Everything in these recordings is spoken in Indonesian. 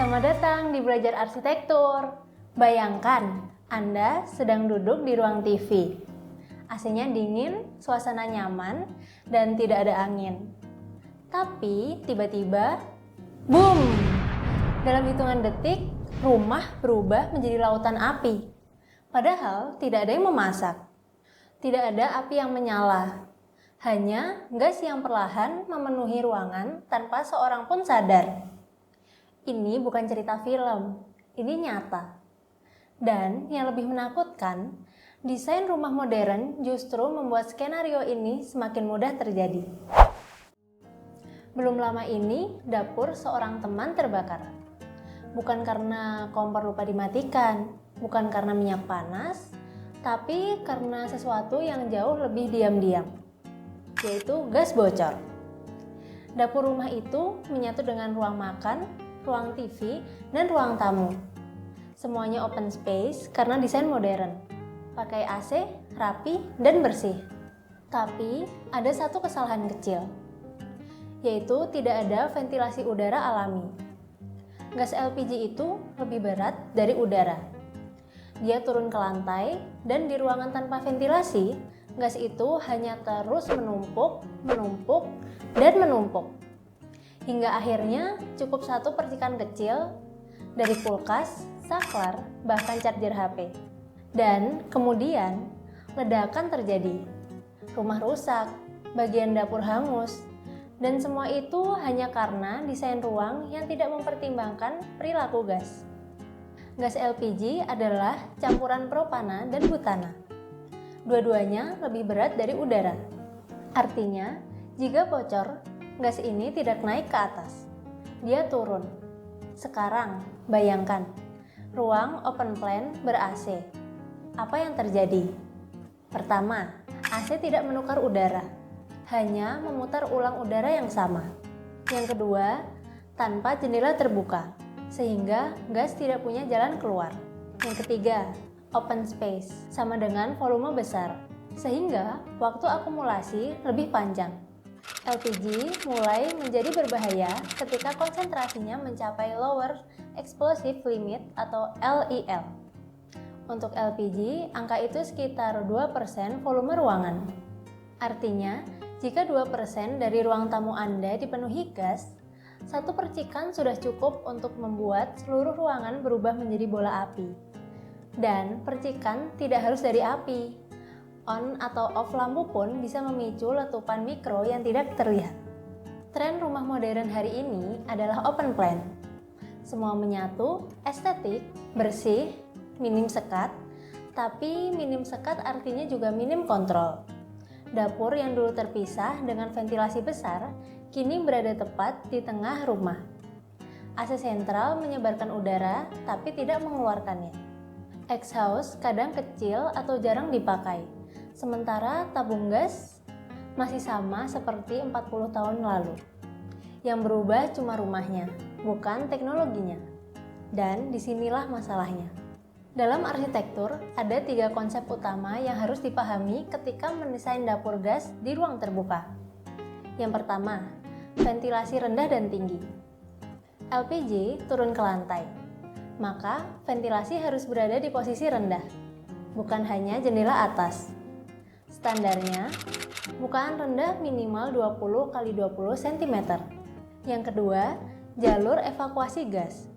Selamat datang di Belajar Arsitektur. Bayangkan, Anda sedang duduk di ruang TV. AC-nya dingin, suasana nyaman, dan tidak ada angin. Tapi tiba-tiba, boom! Dalam hitungan detik, rumah berubah menjadi lautan api. Padahal tidak ada yang memasak. Tidak ada api yang menyala. Hanya gas yang perlahan memenuhi ruangan tanpa seorang pun sadar. Ini bukan cerita film, ini nyata. Dan yang lebih menakutkan, desain rumah modern justru membuat skenario ini semakin mudah terjadi. Belum lama ini, dapur seorang teman terbakar. Bukan karena kompor lupa dimatikan, bukan karena minyak panas, tapi karena sesuatu yang jauh lebih diam-diam, yaitu gas bocor. Dapur rumah itu menyatu dengan ruang makan, ruang TV, dan ruang tamu. Semuanya open space karena desain modern. Pakai AC, rapi, dan bersih. Tapi ada satu kesalahan kecil, yaitu tidak ada ventilasi udara alami. Gas LPG itu lebih berat dari udara. Dia turun ke lantai, dan di ruangan tanpa ventilasi, gas itu hanya terus menumpuk, dan menumpuk. Hingga akhirnya cukup satu percikan kecil dari kulkas, saklar, bahkan charger HP. Dan kemudian ledakan terjadi. Rumah rusak, bagian dapur hangus, dan semua itu hanya karena desain ruang yang tidak mempertimbangkan perilaku gas. Gas LPG adalah campuran propana dan butana. Dua-duanya lebih berat dari udara. Artinya, jika bocor, gas ini tidak naik ke atas. Dia turun. Sekarang, bayangkan, ruang open plan ber-AC. Apa yang terjadi? Pertama, AC tidak menukar udara, hanya memutar ulang udara yang sama. Yang kedua, tanpa jendela terbuka, sehingga gas tidak punya jalan keluar. Yang ketiga, open space, sama dengan volume besar, sehingga waktu akumulasi lebih panjang. LPG mulai menjadi berbahaya ketika konsentrasinya mencapai Lower Explosive Limit atau LEL. Untuk LPG, angka itu sekitar 2% volume ruangan. Artinya, jika 2% dari ruang tamu Anda dipenuhi gas, satu percikan sudah cukup untuk membuat seluruh ruangan berubah menjadi bola api. Dan percikan tidak harus dari api. On atau off lampu pun bisa memicu letupan mikro yang tidak terlihat. Tren rumah modern hari ini adalah open plan. Semua menyatu, estetik, bersih, minim sekat, tapi minim sekat artinya juga minim kontrol. Dapur yang dulu terpisah dengan ventilasi besar, kini berada tepat di tengah rumah. AC sentral menyebarkan udara, tapi tidak mengeluarkannya. Exhaust kadang kecil atau jarang dipakai. Sementara tabung gas masih sama seperti 40 tahun lalu. Yang berubah cuma rumahnya, bukan teknologinya. Dan disinilah masalahnya. Dalam arsitektur, ada 3 konsep utama yang harus dipahami ketika mendesain dapur gas di ruang terbuka. Yang pertama, ventilasi rendah dan tinggi. LPG turun ke lantai, maka ventilasi harus berada di posisi rendah, bukan hanya jendela atas. Standarnya, bukaan rendah minimal 20 x 20 cm. Yang kedua, jalur evakuasi gas.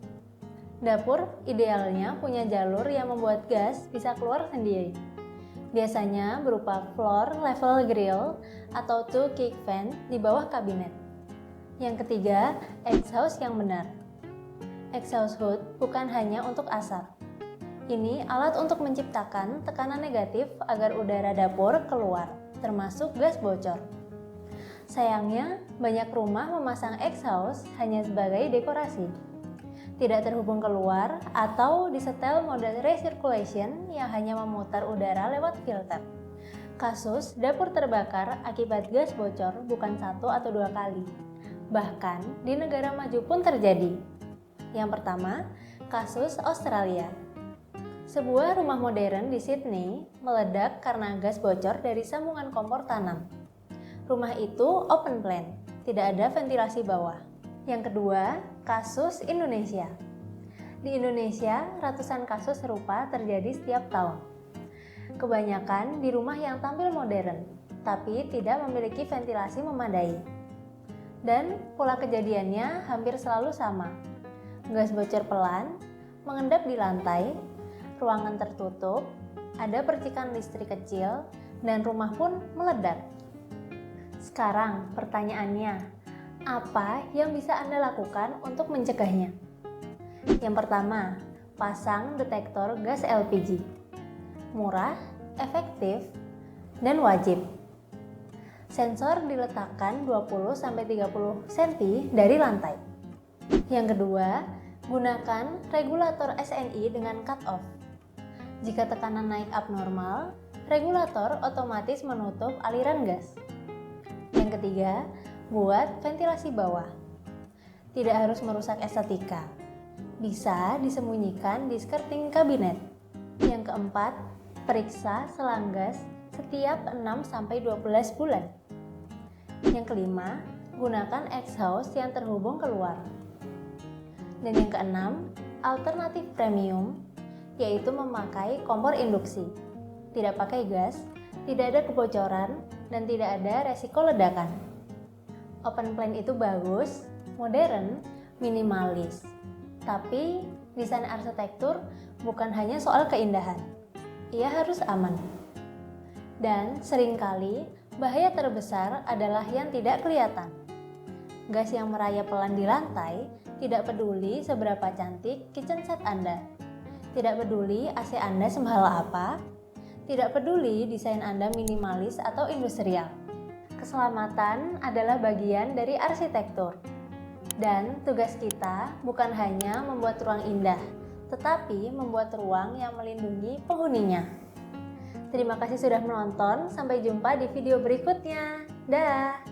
Dapur idealnya punya jalur yang membuat gas bisa keluar sendiri. Biasanya berupa floor level grill atau two kick fan di bawah kabinet. Yang ketiga, exhaust yang benar. Exhaust hood bukan hanya untuk asap. Ini alat untuk menciptakan tekanan negatif agar udara dapur keluar, termasuk gas bocor. Sayangnya, banyak rumah memasang exhaust hanya sebagai dekorasi. Tidak terhubung keluar atau disetel mode recirculation yang hanya memutar udara lewat filter. Kasus dapur terbakar akibat gas bocor bukan 1 atau 2 kali. Bahkan di negara maju pun terjadi. Yang pertama, kasus Australia. Sebuah rumah modern di Sydney meledak karena gas bocor dari sambungan kompor tanam. Rumah itu open plan, tidak ada ventilasi bawah. Yang kedua, kasus Indonesia. Di Indonesia, ratusan kasus serupa terjadi setiap tahun. Kebanyakan di rumah yang tampil modern, tapi tidak memiliki ventilasi memadai. Dan pola kejadiannya hampir selalu sama. Gas bocor pelan, mengendap di lantai, ruangan tertutup, ada percikan listrik kecil, dan rumah pun meledak. Sekarang pertanyaannya, apa yang bisa Anda lakukan untuk mencegahnya? Yang pertama, pasang detektor gas LPG. Murah, efektif, dan wajib. Sensor diletakkan 20-30 cm dari lantai. Yang kedua, gunakan regulator SNI dengan cut-off. Jika tekanan naik abnormal, regulator otomatis menutup aliran gas. Yang ketiga, buat ventilasi bawah. Tidak harus merusak estetika. Bisa disembunyikan di skirting kabinet. Yang keempat, periksa selang gas setiap 6-12 bulan. Yang kelima, gunakan exhaust yang terhubung keluar. Dan yang keenam, alternatif premium, yaitu memakai kompor induksi. Tidak pakai gas, tidak ada kebocoran, dan tidak ada resiko ledakan. Open plan itu bagus, modern, minimalis. Tapi desain arsitektur bukan hanya soal keindahan. Ia harus aman. Dan seringkali bahaya terbesar adalah yang tidak kelihatan. Gas yang merayap pelan di lantai, tidak peduli seberapa cantik kitchen set Anda. Tidak peduli AC Anda semahal apa, tidak peduli desain Anda minimalis atau industrial. Keselamatan adalah bagian dari arsitektur. Dan tugas kita bukan hanya membuat ruang indah, tetapi membuat ruang yang melindungi penghuninya. Terima kasih sudah menonton, sampai jumpa di video berikutnya. Dah.